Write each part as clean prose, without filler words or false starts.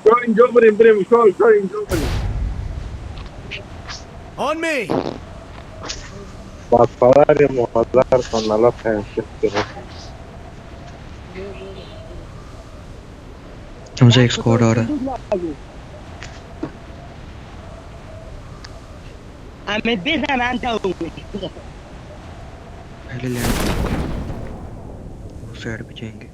Showing Jobrim, Brim, showing Jobrim. On me! Bak falan ya muhazar sonra la pençesi. मुझे एक squad आ रहा है. पहले लैंड उस साइड पे जाएंगे.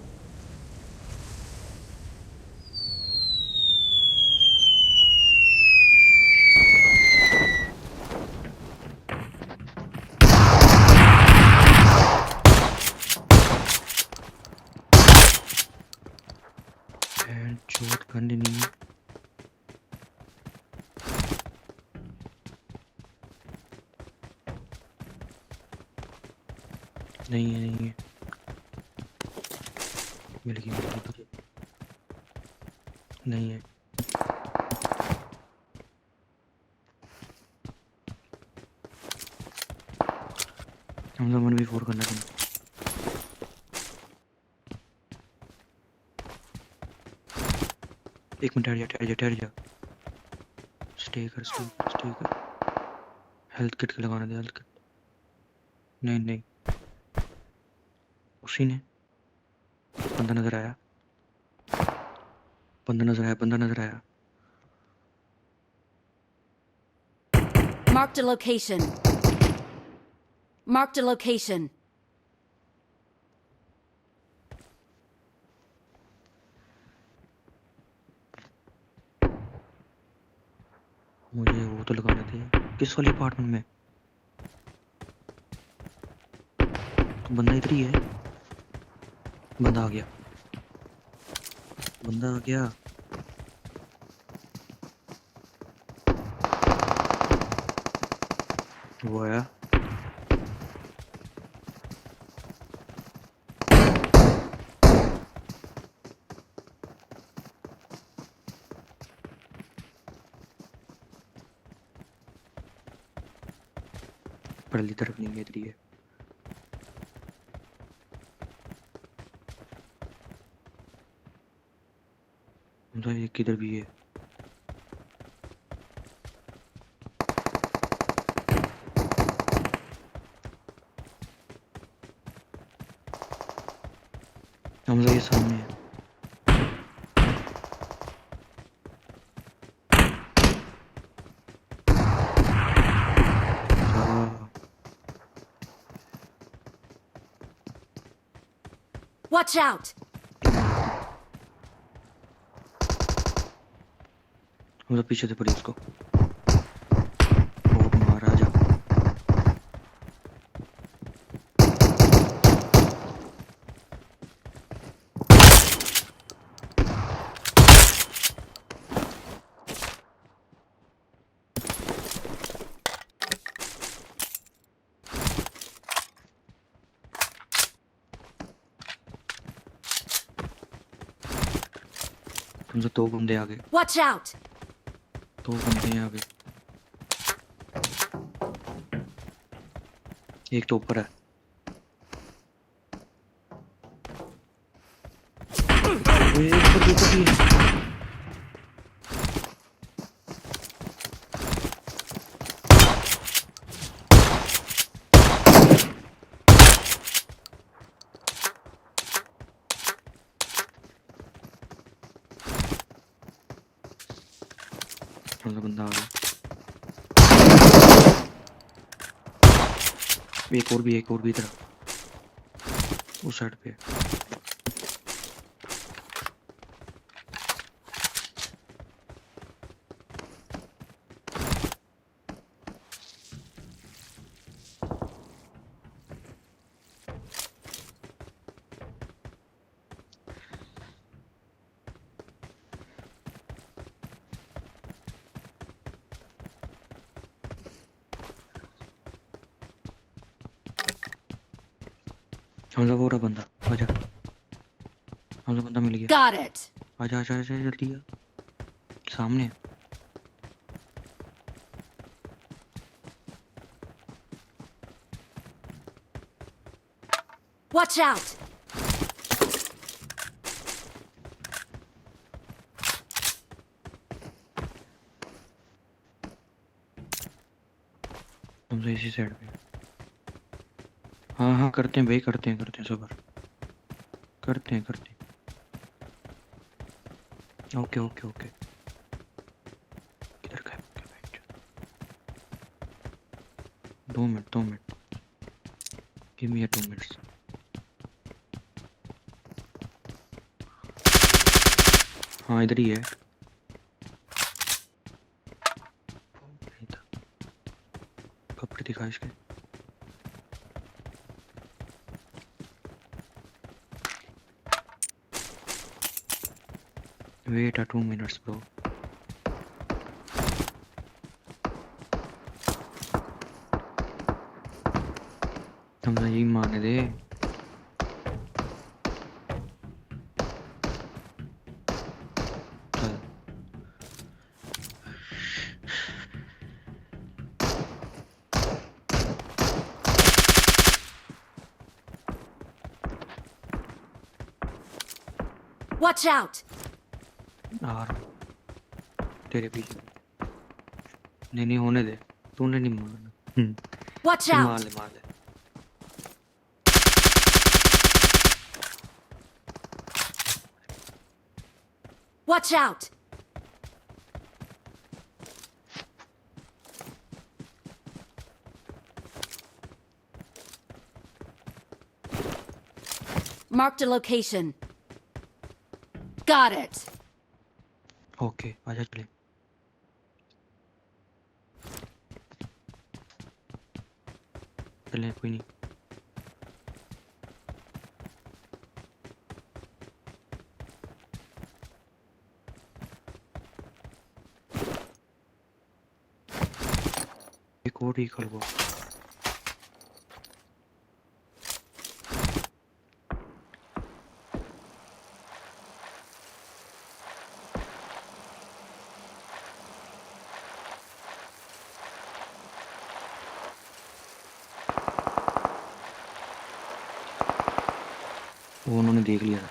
एंड चोट करनी नहीं है. नहीं है नहीं है. मिल गई मुझे. नहीं है. हम लोग 1v4 करना है. एक मिनट ठहर जा. स्टे कर. हेल्थ किट लगाना दे. Health kit. नहीं उसी ने. बंदा नजर आया. Marked a location. Marked a location. मुझे वो तो लगाने थे. किस वाली अपार्टमेंट में? तो बंदा इधर ही है. बंदा आ गया. वो आया. पहली तरफ नहीं है. इधर ही है. तो एक किधर भी है. हम लोग ये सामने है. Watch out! हम लोग पीछे से पड़ी उसको. वो मारा जा. हम लोग 2 बंदे आ गए. Watch out! 2 बंदे हैं आगे. एक तो ऊपर है. एक ऊपर भी है. बंदा आ गया. एक और भी इधर उस साइड पे. हम लोग और बंदा. आजा. हम लोग बंदा मिल गया. Got it. आजा जल्दी आ. सामने है. Watch out! हमसे इसी साइड पे। हाँ हाँ करते हैं भाई, करते हैं सबर, करते हैं। Okay okay okay. किधर गए? 2 मिनट, गिव मी 2 मिनट्स। हाँ इधर ही है। नहीं था, कपड़े दिखा इसके। Wait 2 minutes bro. हम यही माने दे। चल Watch out! आ रहा हूँ तेरे पीछे। नहीं होने दे, तूने नहीं मारना। Watch फिर मार out! ले मार ले। Watch out! Marked a location. Got it. Okay आजा चले। चले कोई नहीं। एक और ही वो। वो उन्होंने देख लिया था।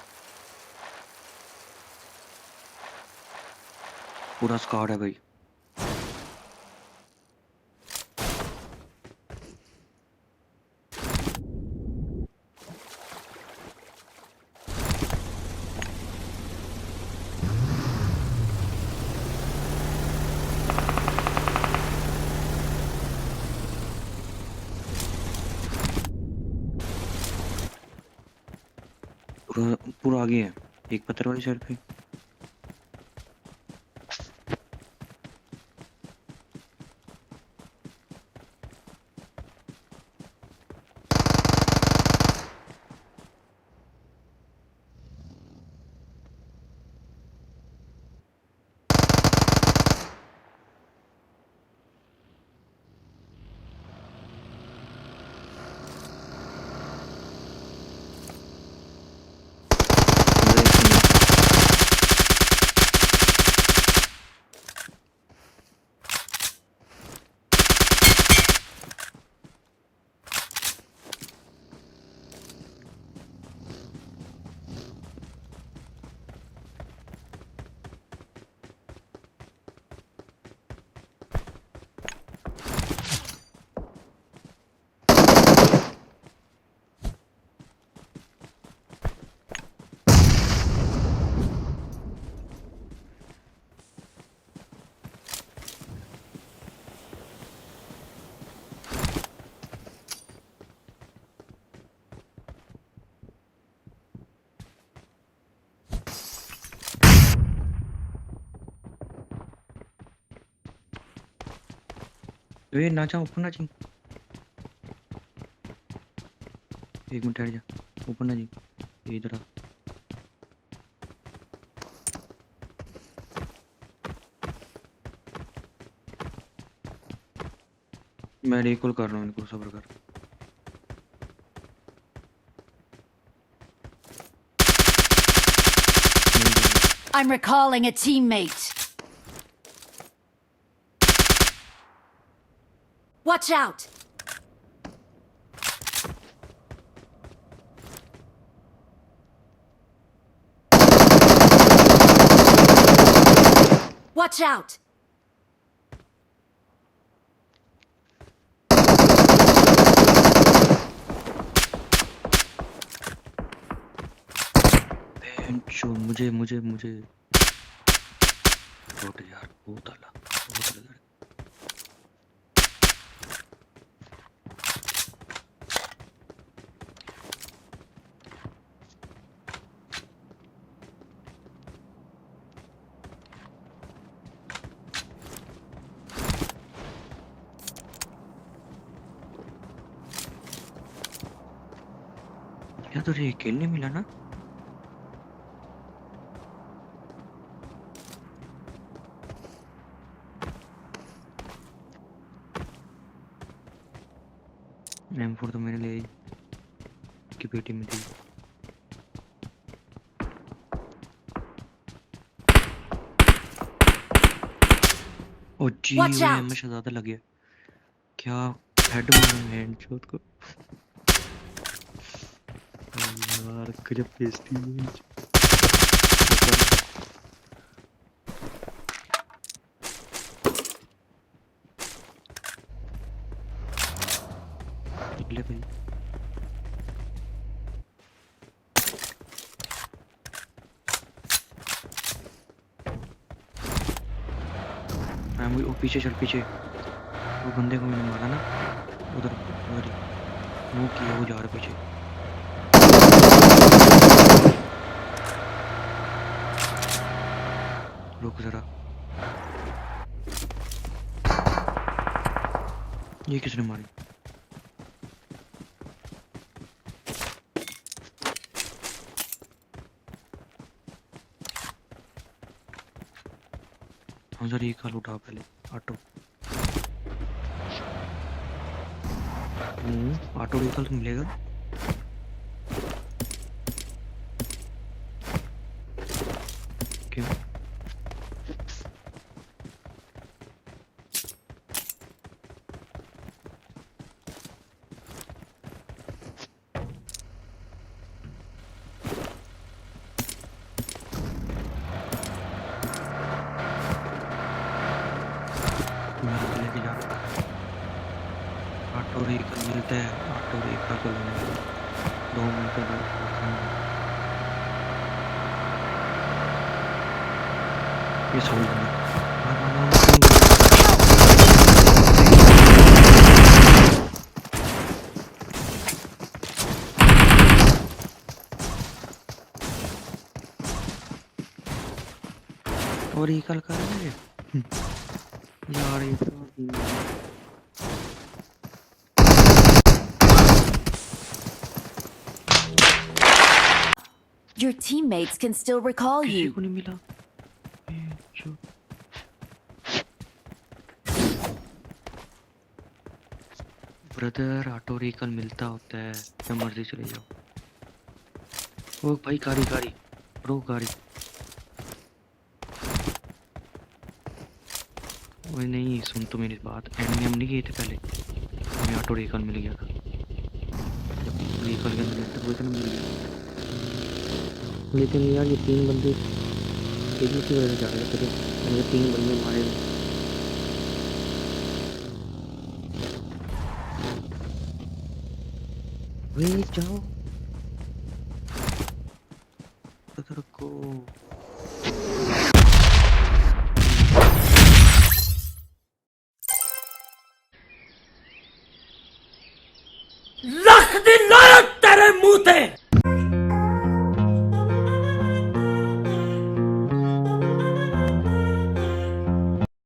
पूरा स्क्वाड है भाई। पूरा पूरा आगे है, एक पत्थर वाली साइड पे। मेरा एक नहीं। वे ना जा, ऊपर ना जी। एक मिनट ठहर जा, ऊपर ना जी। ये इधर आ। मैं रिकॉल कर रहा हूँ इनको, सब्र कर। नहीं जाएगा। I'm recalling a teammate. Watch out! Watch out! Show मुझे मुझे मुझे छोड़ यार, बहुत आला बहुत आला। क्या तुझे खेलने मिला ना? M4 तो मेरे लिए की बेटी में थी। ओ जी Watch वे out! हमेशा ज्यादा लग गया। क्या हेड मारा हेडशॉट को। यार गजब बेइज्जती हुई। निकले भाई। वो पीछे चल पीछे। वो बंदे को मैंने मारा ना, उधर उधर मुंह किया, वो जा रहा पीछे। रुक जरा, ये किसने मारी? हाँ सर, ये काल उठा पहले ऑटो। ऑटो व्हीकल तो मिलेगा। क्यों? मेरे को लेके जा। ऑटो व्हीकल मिलता है, ऑटो व्हीकल को लेने के लिए 2 मिनट का वेट करना है। ये साउंड है। और ये कल कर रहे हैं यार, ये तो Your teammates can still recall किसी you. को नहीं मिला। ब्रदर, ऑटो व्हीकल मिलता होता है, जब मर्जी चले जाओ। ओ भाई, गाड़ी गाड़ी रो गाड़ी। ओए नहीं, सुन तो मेरी बात। एंड में हम नहीं गए थे पहले, हमें ऑटो व्हीकल मिल गया था। व्हीकल के अंदर ऑटो व्हीकल मिल गया। लेकिन यार ये 3 बंदे एक ही वजह से जा रहे थे, मुझे 3 बंदे मारे। वे जाओ ब्रदर को। ਲੱਖ ਦੀ ਲਾਨਤ ਤੇਰੇ ਮੂੰਹ ਤੇ।